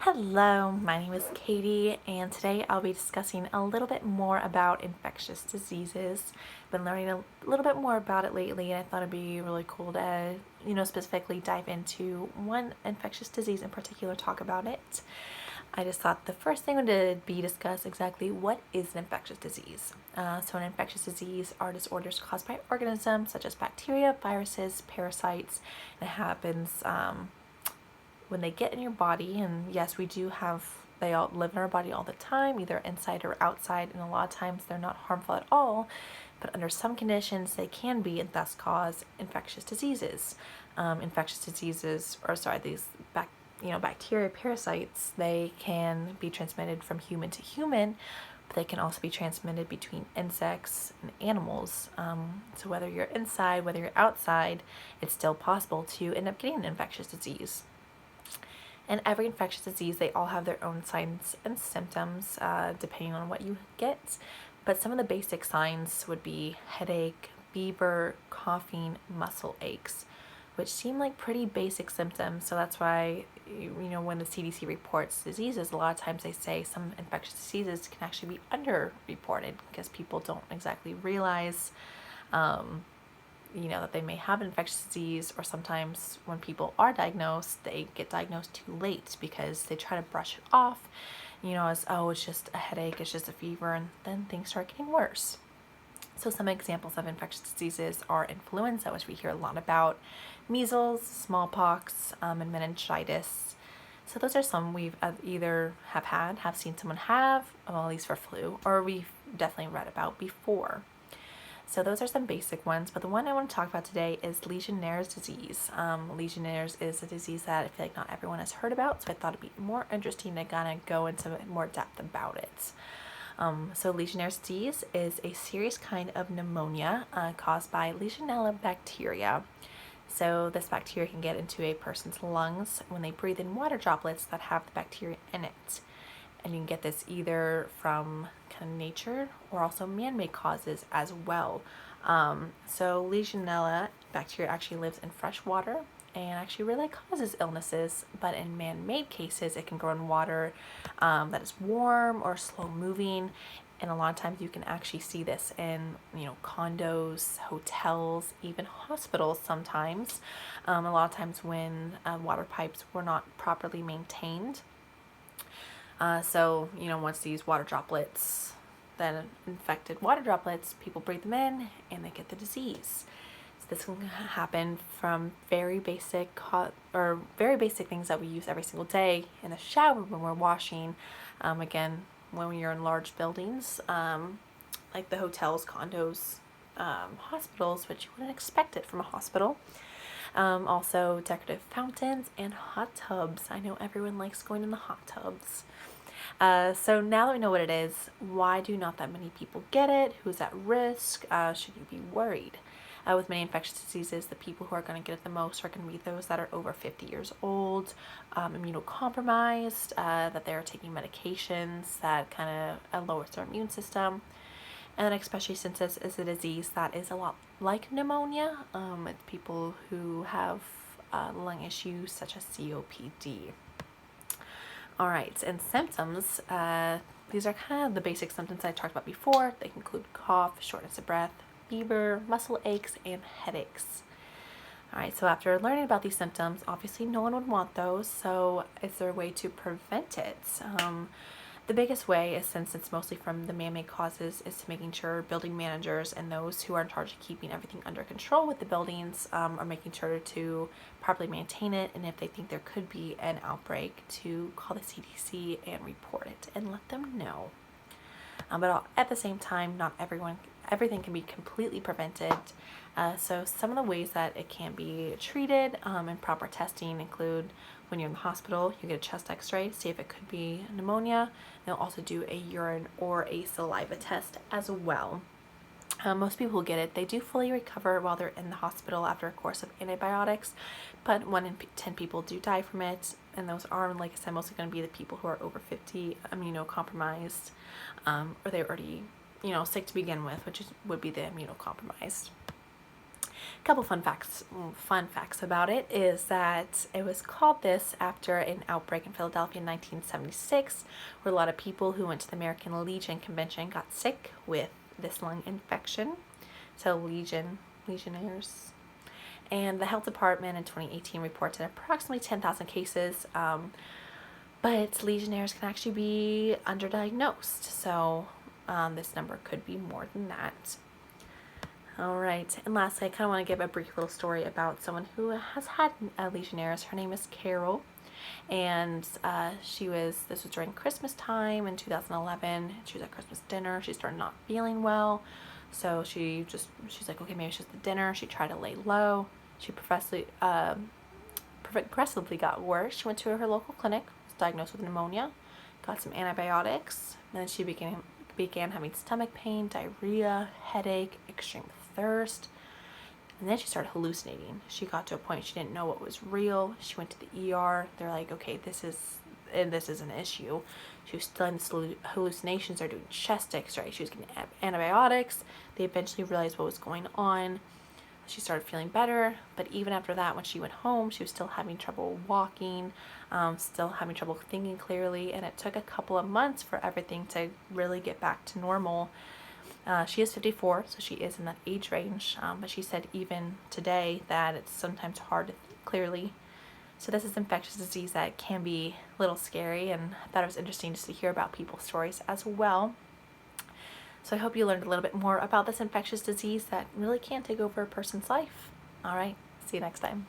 Hello, my name is Katie, and today I'll be discussing a little bit more about infectious diseases. I've been learning a little bit more about it lately, and I thought it'd be really cool to, specifically dive into one infectious disease in particular, talk about it. I just thought the first thing would be discuss exactly what is an infectious disease. So an infectious disease are disorders caused by organisms such as bacteria, viruses, parasites. It happens when they get in your body, and yes, they all live in our body all the time, either inside or outside, and a lot of times they're not harmful at all, but under some conditions they can be and thus cause infectious diseases. These bacteria, parasites, they can be transmitted from human to human, but they can also be transmitted between insects and animals. So whether you're inside, whether you're outside, it's still possible to end up getting an infectious disease. And every infectious disease, they all have their own signs and symptoms depending on what you get. But some of the basic signs would be headache, fever, coughing, muscle aches, which seem like pretty basic symptoms. So that's why, when the CDC reports diseases, a lot of times they say some infectious diseases can actually be underreported because people don't exactly realize that they may have an infectious disease, or sometimes when people are diagnosed, they get diagnosed too late because they try to brush it off, as, oh, it's just a headache, it's just a fever, and then things start getting worse. So some examples of infectious diseases are influenza, which we hear a lot about, measles, smallpox, and meningitis. So those are some we've either have seen someone have, well, at least for flu, or we've definitely read about before. So those are some basic ones, but the one I want to talk about today is Legionnaires' disease. Legionnaires is a disease that I feel like not everyone has heard about, so I thought it'd be more interesting to kind of go into more depth about it. So Legionnaires' disease is a serious kind of pneumonia caused by Legionella bacteria. So this bacteria can get into a person's lungs when they breathe in water droplets that have the bacteria in it. And you can get this either from kind of nature or also man-made causes as well. So Legionella bacteria actually lives in fresh water and actually really causes illnesses, but in man-made cases it can grow in water that is warm or slow moving, and a lot of times you can actually see this in condos, hotels, even hospitals sometimes. A lot of times when water pipes were not properly maintained. So once these water droplets, then infected water droplets, people breathe them in and they get the disease. So this can happen from very basic things that we use every single day in the shower, when we're washing. Again, when you're in large buildings, like the hotels, condos, hospitals, which you wouldn't expect it from a hospital. Also decorative fountains and hot tubs. I know everyone likes going in the hot tubs. So now that we know what it is, why do not that many people get it? Who's at risk? Should you be worried? With many infectious diseases, the people who are going to get it the most are going to be those that are over 50 years old, immunocompromised, that they're taking medications that kind of lowers their immune system. And especially since this is a disease that is a lot like pneumonia, it's people who have lung issues such as COPD. All right, and symptoms, these are kind of the basic symptoms I talked about before. They include cough, shortness of breath, fever, muscle aches, and headaches. All right, so after learning about these symptoms, obviously no one would want those, so is there a way to prevent it? The biggest way is, since it's mostly from the man-made causes, is to making sure building managers and those who are in charge of keeping everything under control with the buildings are making sure to properly maintain it, and if they think there could be an outbreak, to call the CDC and report it and let them know. But at the same time, not everything can be completely prevented. So some of the ways that it can be treated and proper testing include, when you're in the hospital, you get a chest x-ray to see if it could be pneumonia. They'll also do a urine or a saliva test as well. Most people who get it, they do fully recover while they're in the hospital after a course of antibiotics, but 1 in 10 people do die from it, and those are, like I said, mostly going to be the people who are over 50, immunocompromised, or they're already, sick to begin with, which would be the immunocompromised. A couple fun facts about it is that it was called this after an outbreak in Philadelphia in 1976, where a lot of people who went to the American Legion convention got sick with this lung infection. So Legionnaires. And the health department in 2018 reported approximately 10,000 cases, but Legionnaires can actually be underdiagnosed, so this number could be more than that. All right, and lastly, I kind of want to give a brief little story about someone who has had Legionnaires. Her name is Carol, and this was during Christmas time in 2011. She was at Christmas dinner. She started not feeling well, so she's like, okay, maybe it's just the dinner. She tried to lay low. She progressively got worse. She went to her local clinic, was diagnosed with pneumonia, got some antibiotics, and then she began having stomach pain, diarrhea, headache, extreme thirst, and then she started hallucinating. She got to a point she didn't know what was real. She went to the ER. They're like, okay, this is an issue. She was still in hallucinations. They're doing chest x-ray. She was getting antibiotics. They eventually realized what was going on. She started feeling better, but even after that, when she went home, she was still having trouble walking, still having trouble thinking clearly, and it took a couple of months for everything to really get back to normal. She is 54, so she is in that age range, but she said even today that it's sometimes hard to think clearly. So this is infectious disease that can be a little scary, and I thought it was interesting just to hear about people's stories as well. So I hope you learned a little bit more about this infectious disease that really can take over a person's life. All right, see you next time.